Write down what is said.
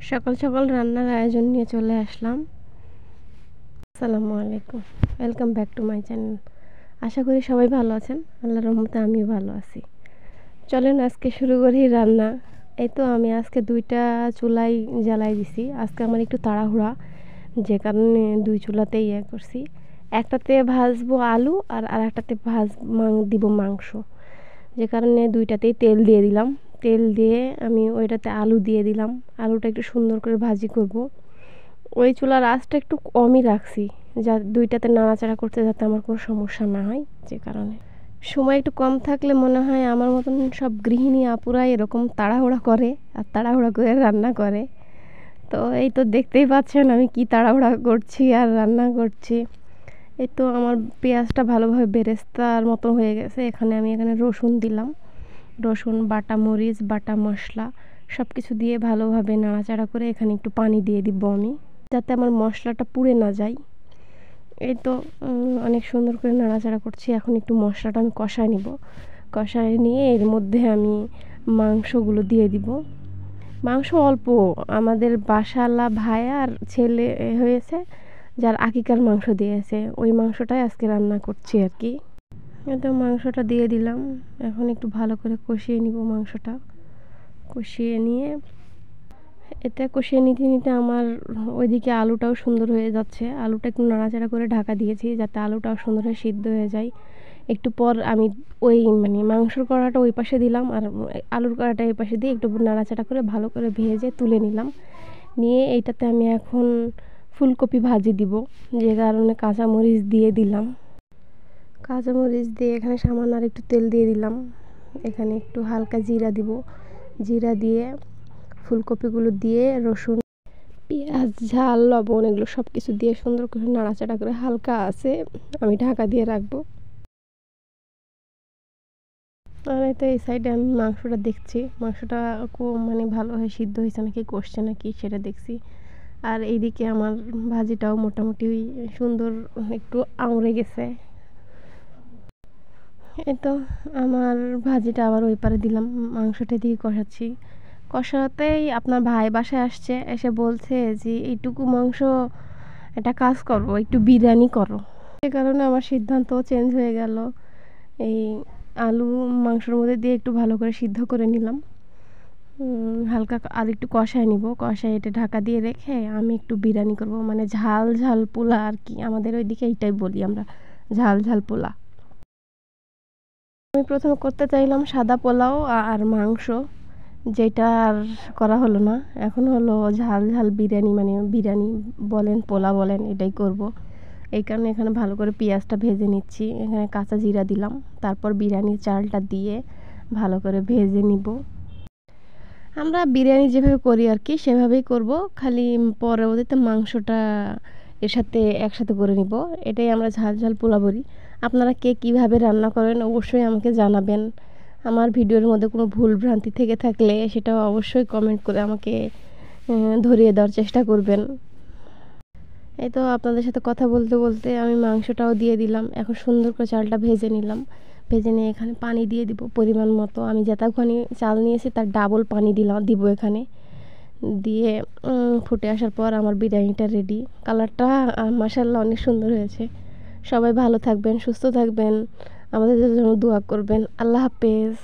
সকাল সকাল রান্নার আয়োজন নিয়ে চলে আসলাম। আসসালামু আলাইকুম, welcome back to my channel. আশা করি সবাই ভালো আছেন, আল্লাহর রহমতে আমিও ভালো আছি। চলেন আজকে শুরু করি রান্না। এই তো আমি আজকে 2টা চুলাই জ্বালাই দিছি। আজকে আমার একটু তাড়াহুড়া, যে কারণে 2 চুলাতেই করছি। একটাতে ভাজবো আলু আর আরেকটাতে দিব মাংস, যে কারণে 2টাতেই তেল দিয়ে দিলাম। তেল দিয়ে আমি ওইটাতে আলু দিয়ে দিলাম। আলুটা একটু সুন্দর করে ভাজি করব। ওই চুলার আঁচটা একটু কমই রাখছি, যা 2টাতে নাড়াচাড়া করতে যাতে আমার কোনো সমস্যা না হয়। যে কারণে সময় একটু কম থাকলে মনে হয় আমার মতন সব গৃহিণী আপুরাই এরকম তাড়াহুড়া করে আর তাড়াহুড়া করে রান্না করে। তো এই তো দেখতেই পাচ্ছেন আমি কি তাড়াহুড়া করছি আর রান্না করছি। এই তো আমার পেঁয়াজটা ভালোভাবে বেরেস্তার মতো হয়ে গেছে। এখানে রসুন দিলাম, রসুন বাটা, মরিচ বাটা, মশলা সব কিছু দিয়ে ভালোভাবে নাড়াচাড়া করে এখানে একটু পানি দিয়ে দিব আমি, যাতে আমার মশলাটা পুড়ে না যায়। এই তো অনেক সুন্দর করে নাড়াচাড়া করছি। এখন একটু মশলাটা আমি কষায় নিব। কষায় নিয়ে এর মধ্যে আমি মাংসগুলো দিয়ে দিব। মাংস অল্প, আমাদের বাসালা ভাইয়ার ছেলে হয়েছে, যার আকিকার মাংস দিয়েছে, ওই মাংসটাই আজকে রান্না করছি আর কি। তো মাংসটা দিয়ে দিলাম। এখন একটু ভালো করে কষিয়ে নিব মাংসটা। কষিয়ে নিয়ে কষিয়ে নিতে নিতে আমার ওইদিকে আলুটাও সুন্দর হয়ে যাচ্ছে। আলুটা একটু নাড়াচাড়া করে ঢাকা দিয়েছি যাতে আলুটাও সুন্দর হয়ে সিদ্ধ হয়ে যায়। একটু পর আমি ওই মাংসর কড়াটা ওই পাশে দিলাম আর আলুর কড়াটা এই পাশে দিয়ে একটু নাড়াচাড়া করে ভালো করে ভেজে তুলে নিলাম। নিয়ে এইটাতে আমি এখন ফুলকপি ভাজি দিব, যে কারণে কাঁচামরিচ দিয়ে দিলাম। কাঁচামরিচ দিয়ে এখানে সামান্য আর একটু তেল দিয়ে দিলাম। এখানে একটু হালকা জিরা দিব। জিরা দিয়ে ফুলকপিগুলো দিয়ে রসুন, পেঁয়াজ, ঝাল, লবণ এগুলো সব কিছু দিয়ে সুন্দর করে নাড়াচাড়া করে হালকা আছে আমি ঢাকা দিয়ে রাখবো। আর এই তো এই সাইডে আমি মাংসটা দেখছি, মাংসটা ভালোভাবে সিদ্ধ হয়েছে নাকি কষছে নাকি সেটা দেখছি। আর এইদিকে আমার ভাজিটাও মোটামুটি সুন্দর একটু আউড়ে গেছে। এই তো আমার ভাজিটা আবার ওই পারে দিলাম, মাংসটা দিয়ে কষাচ্ছি। কষাতেই আপনার ভাই বাসায় আসছে, এসে বলছে যে এইটুকু মাংস একটা কাজ করো, একটু বিরিয়ানি করো। সে কারণে আমার সিদ্ধান্ত চেঞ্জ হয়ে গেল। এই আলু মাংসের মধ্যে দিয়ে একটু ভালো করে সিদ্ধ করে নিলাম। হালকা আর একটু কষায় নিব। কষায় এটা ঢাকা দিয়ে রেখে আমি একটু বিরিয়ানি করব, মানে ঝাল ঝাল পোলা আর কি। আমাদের ওইদিকে এইটাই বলি আমরা, ঝাল ঝাল পোলা। আমি প্রথমে করতে চাইলাম সাদা পোলাও আর মাংস, যেটা আর করা হলো না। এখন হলো ঝাল ঝাল বিরিয়ানি, মানে বিরিয়ানি বলেন পোলা বলেন, এটাই করব। এই কারণে এখানে ভালো করে পেঁয়াজটা ভেজে নিচ্ছি। এখানে কাঁচা জিরা দিলাম, তারপর বিরিয়ানির চালটা দিয়ে ভালো করে ভেজে নিব। আমরা বিরিয়ানি যেভাবে করি আর কি সেভাবেই করব, খালি পরবর্তীতে মাংসটা এর সাথে একসাথে করে নিব। এটাই আমরা ঝাল ঝাল পোলা বলি। আপনারা কে কীভাবে রান্না করেন অবশ্যই আমাকে জানাবেন। আমার ভিডিওর মধ্যে কোনো ভুল ভ্রান্তি থেকে থাকলে সেটাও অবশ্যই কমেন্ট করে আমাকে ধরিয়ে দেওয়ার চেষ্টা করবেন। এই তো আপনাদের সাথে কথা বলতে বলতে আমি মাংসটাও দিয়ে দিলাম। এখন সুন্দর করে চালটা ভেজে নিলাম। ভেজে নিয়ে এখানে পানি দিয়ে দিব পরিমাণ মতো। আমি যতখানি চাল নিয়েছি তার ডাবল পানি দিব এখানে। দিয়ে ফুটে আসার পর আমার বিরিয়ানিটা রেডি। কালারটা মাশাআল্লাহ অনেক সুন্দর হয়েছে। সবাই ভালো থাকবেন, সুস্থ থাকবেন, আমাদের জন্য দোয়া করবেন। আল্লাহ হাফেজ।